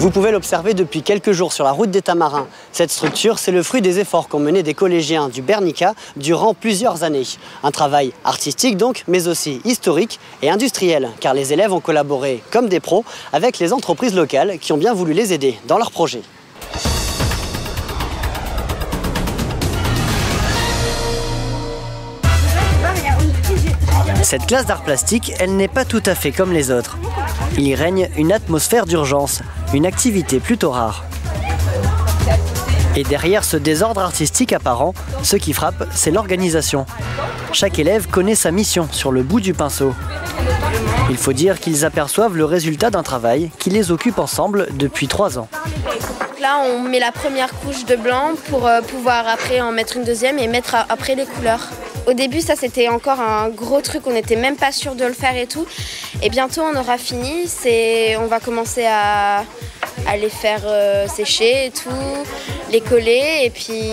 Vous pouvez l'observer depuis quelques jours sur la route des Tamarins. Cette structure, c'est le fruit des efforts qu'ont menés des collégiens du Bernica durant plusieurs années. Un travail artistique donc, mais aussi historique et industriel, car les élèves ont collaboré comme des pros avec les entreprises locales qui ont bien voulu les aider dans leurs projets. Cette classe d'art plastique, elle n'est pas tout à fait comme les autres. Il y règne une atmosphère d'urgence, une activité plutôt rare. Et derrière ce désordre artistique apparent, ce qui frappe, c'est l'organisation. Chaque élève connaît sa mission sur le bout du pinceau. Il faut dire qu'ils aperçoivent le résultat d'un travail qui les occupe ensemble depuis 3 ans. Là, on met la première couche de blanc pour pouvoir après en mettre une deuxième et mettre après les couleurs. Au début, ça c'était encore un gros truc, on n'était même pas sûr de le faire et tout. Et bientôt, on aura fini. On va commencer à les faire sécher et tout, les coller. Et puis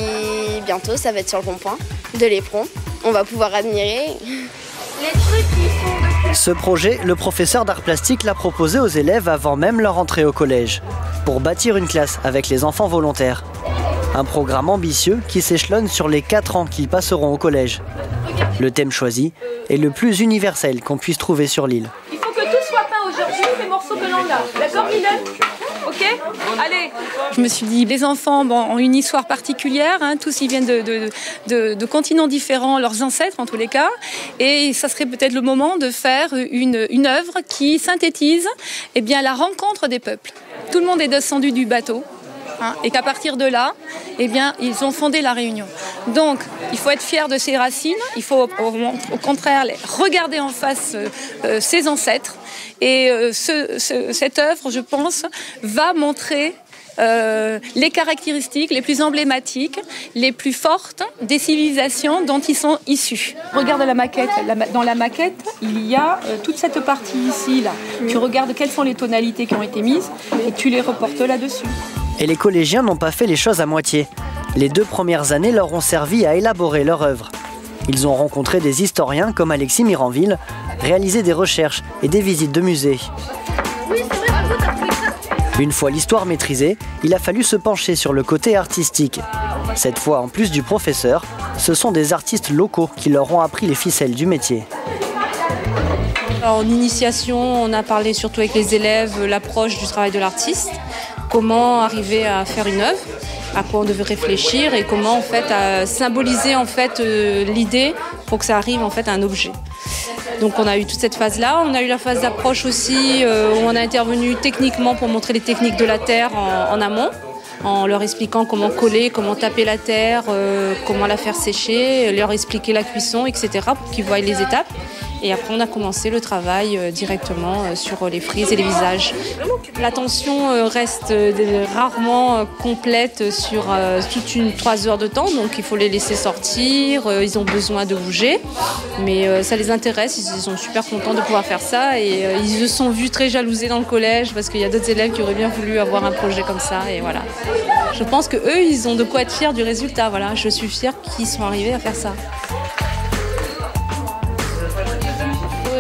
bientôt, ça va être sur le rond-point de l'éperon. On va pouvoir admirer. Les trucs qui sont Ce projet, le professeur d'art plastique l'a proposé aux élèves avant même leur entrée au collège, pour bâtir une classe avec les enfants volontaires. Un programme ambitieux qui s'échelonne sur les 4 ans qu'ils passeront au collège. Le thème choisi est le plus universel qu'on puisse trouver sur l'île. Il faut que tout soit peint aujourd'hui, ces morceaux que l'on a. D'accord, Mylène ? Ok ? Allez. Je me suis dit, les enfants ont une histoire particulière, hein, tous ils viennent de continents différents, leurs ancêtres en tous les cas, et ça serait peut-être le moment de faire une œuvre qui synthétise la rencontre des peuples. Tout le monde est descendu du bateau. Et qu'à partir de là, ils ont fondé la Réunion. Donc, il faut être fier de ses racines, il faut au contraire regarder en face ses ancêtres. Et cette œuvre, je pense, va montrer les caractéristiques les plus emblématiques, les plus fortes des civilisations dont ils sont issus. Regarde la maquette. Dans la maquette, il y a toute cette partie ici, là. Tu regardes quelles sont les tonalités qui ont été mises et tu les reportes là-dessus. Et les collégiens n'ont pas fait les choses à moitié. Les 2 premières années leur ont servi à élaborer leur œuvre. Ils ont rencontré des historiens comme Alexis Miranville, réalisé des recherches et des visites de musées. Une fois l'histoire maîtrisée, il a fallu se pencher sur le côté artistique. Cette fois, en plus du professeur, ce sont des artistes locaux qui leur ont appris les ficelles du métier. En initiation, on a parlé surtout avec les élèves l'approche du travail de l'artiste. Comment arriver à faire une œuvre, à quoi on devait réfléchir et comment en fait à symboliser en fait l'idée pour que ça arrive en fait à un objet. Donc on a eu toute cette phase-là, on a eu la phase d'approche aussi où on a intervenu techniquement pour montrer les techniques de la terre en amont, en leur expliquant comment coller, comment taper la terre, comment la faire sécher, leur expliquer la cuisson, etc. pour qu'ils voient les étapes. Et après, on a commencé le travail directement sur les frises et les visages. L'attention reste rarement complète sur toute 3 heures de temps, donc il faut les laisser sortir, ils ont besoin de bouger, mais ça les intéresse, ils sont super contents de pouvoir faire ça et ils se sont vus très jalousés dans le collège parce qu'il y a d'autres élèves qui auraient bien voulu avoir un projet comme ça et voilà. Je pense qu'eux, ils ont de quoi être fiers du résultat, voilà. Je suis fière qu'ils sont arrivés à faire ça.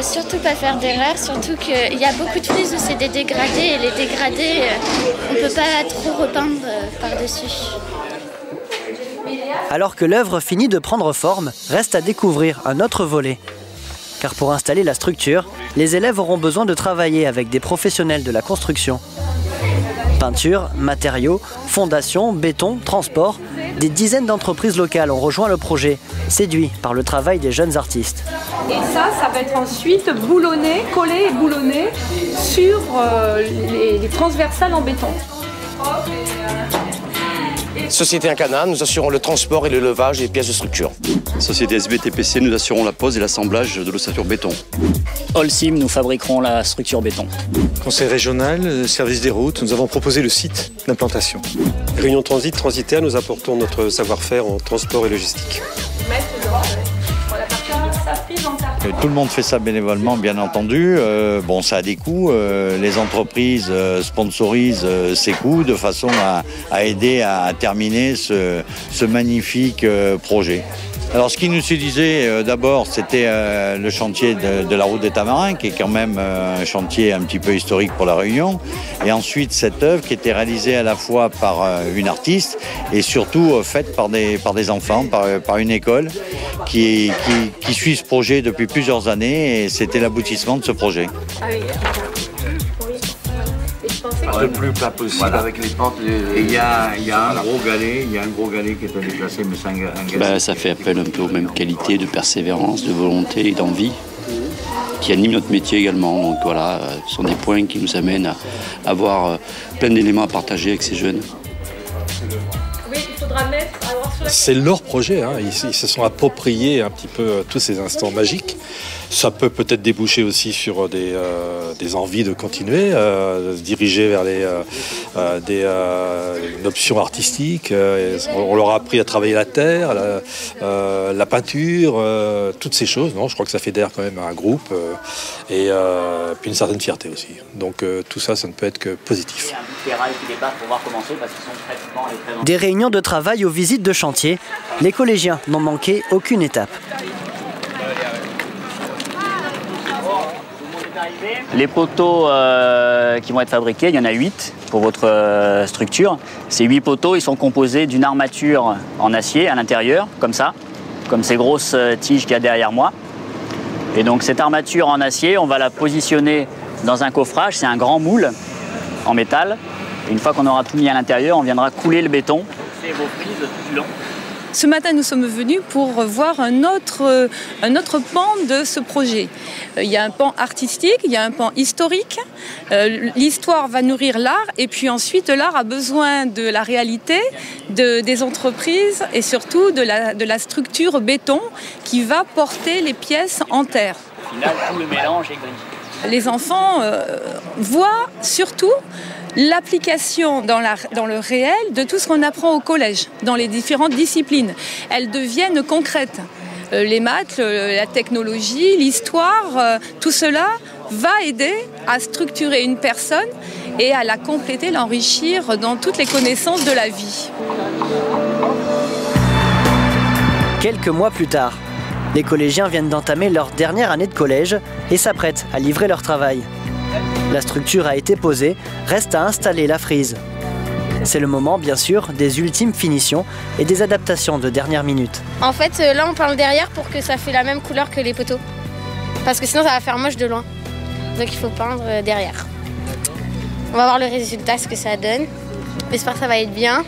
Surtout pas faire d'erreur, surtout qu'il y a beaucoup de frises où c'est des dégradés et les dégradés, on ne peut pas trop repeindre par-dessus. Alors que l'œuvre finit de prendre forme, reste à découvrir un autre volet. Car pour installer la structure, les élèves auront besoin de travailler avec des professionnels de la construction. Peinture, matériaux, fondation, béton, transport, des dizaines d'entreprises locales ont rejoint le projet, séduits par le travail des jeunes artistes. Et ça va être ensuite boulonné, collé et boulonné sur les transversales en béton. Société Incana, nous assurons le transport et le levage des pièces de structure. Société SBTPC, nous assurons la pose et l'assemblage de l'ossature béton. Holcim, nous fabriquerons la structure béton. Conseil régional, service des routes, nous avons proposé le site d'implantation. Réunion Transit, Transitaire, nous apportons notre savoir-faire en transport et logistique. Tout le monde fait ça bénévolement, bien entendu. Bon, ça a des coûts. Les entreprises sponsorisent ces coûts de façon à aider à terminer ce magnifique projet. Alors ce qui nous séduisait d'abord, c'était le chantier de la route des Tamarins, qui est quand même un chantier un petit peu historique pour La Réunion. Et ensuite cette œuvre qui était réalisée à la fois par une artiste et surtout faite par des enfants, par une école qui suit ce projet depuis plusieurs années, et c'était l'aboutissement de ce projet. Le plus plat possible, voilà, avec les portes. Il y a un gros galet, qui est déplacé, mais c'est un galet. Ça fait appel un peu aux mêmes qualités de persévérance, de volonté et d'envie qui animent notre métier également. Donc voilà, ce sont des points qui nous amènent à avoir plein d'éléments à partager avec ces jeunes. Oui, il faudra mettre... C'est leur projet, hein. Ils se sont appropriés un petit peu tous ces instants magiques. Ça peut peut-être déboucher aussi sur des envies de continuer, de se diriger vers une option artistique. On leur a appris à travailler la terre, la peinture, toutes ces choses. Non, je crois que ça fédère quand même un groupe et puis une certaine fierté aussi. Donc tout ça, ça ne peut être que positif. Des réunions de travail aux visites de chantier, les collégiens n'ont manqué aucune étape. Les poteaux qui vont être fabriqués, il y en a 8 pour votre structure. Ces 8 poteaux, ils sont composés d'une armature en acier à l'intérieur, comme ça, comme ces grosses tiges qu'il y a derrière moi. Et donc cette armature en acier, on va la positionner dans un coffrage, c'est un grand moule en métal. Et une fois qu'on aura tout mis à l'intérieur, on viendra couler le béton. C'est vos prises tout le long. Ce matin, nous sommes venus pour voir un autre pan de ce projet. Il y a un pan artistique, il y a un pan historique. L'histoire va nourrir l'art, et puis ensuite l'art a besoin de la réalité, des entreprises et surtout de la structure béton qui va porter les pièces en terre. Au final, tout le mélange est gris. Les enfants voient surtout l'application dans le réel de tout ce qu'on apprend au collège, dans les différentes disciplines. Elles deviennent concrètes. Les maths, la technologie, l'histoire, tout cela va aider à structurer une personne et à la compléter, l'enrichir dans toutes les connaissances de la vie. Quelques mois plus tard, les collégiens viennent d'entamer leur dernière année de collège et s'apprêtent à livrer leur travail. La structure a été posée, reste à installer la frise. C'est le moment, bien sûr, des ultimes finitions et des adaptations de dernière minute. En fait, là, on peint le derrière pour que ça fait la même couleur que les poteaux. Parce que sinon, ça va faire moche de loin. Donc, il faut peindre derrière. On va voir le résultat, ce que ça donne. J'espère que ça va être bien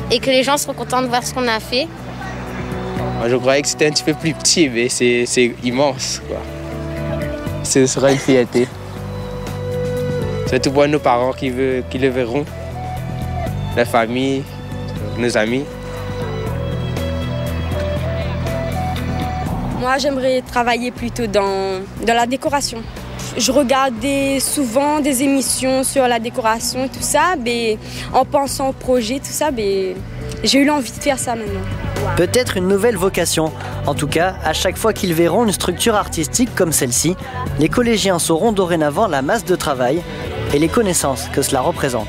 et que les gens seront contents de voir ce qu'on a fait. Moi, je croyais que c'était un petit peu plus petit, mais c'est immense, quoi. Ce sera une fierté. Surtout pour nos parents qui le verront, la famille, nos amis. Moi, j'aimerais travailler plutôt dans la décoration. Je regardais souvent des émissions sur la décoration et tout ça, mais en pensant au projet, tout ça, mais j'ai eu l'envie de faire ça maintenant. Peut-être une nouvelle vocation. En tout cas, à chaque fois qu'ils verront une structure artistique comme celle-ci, les collégiens sauront dorénavant la masse de travail et les connaissances que cela représente.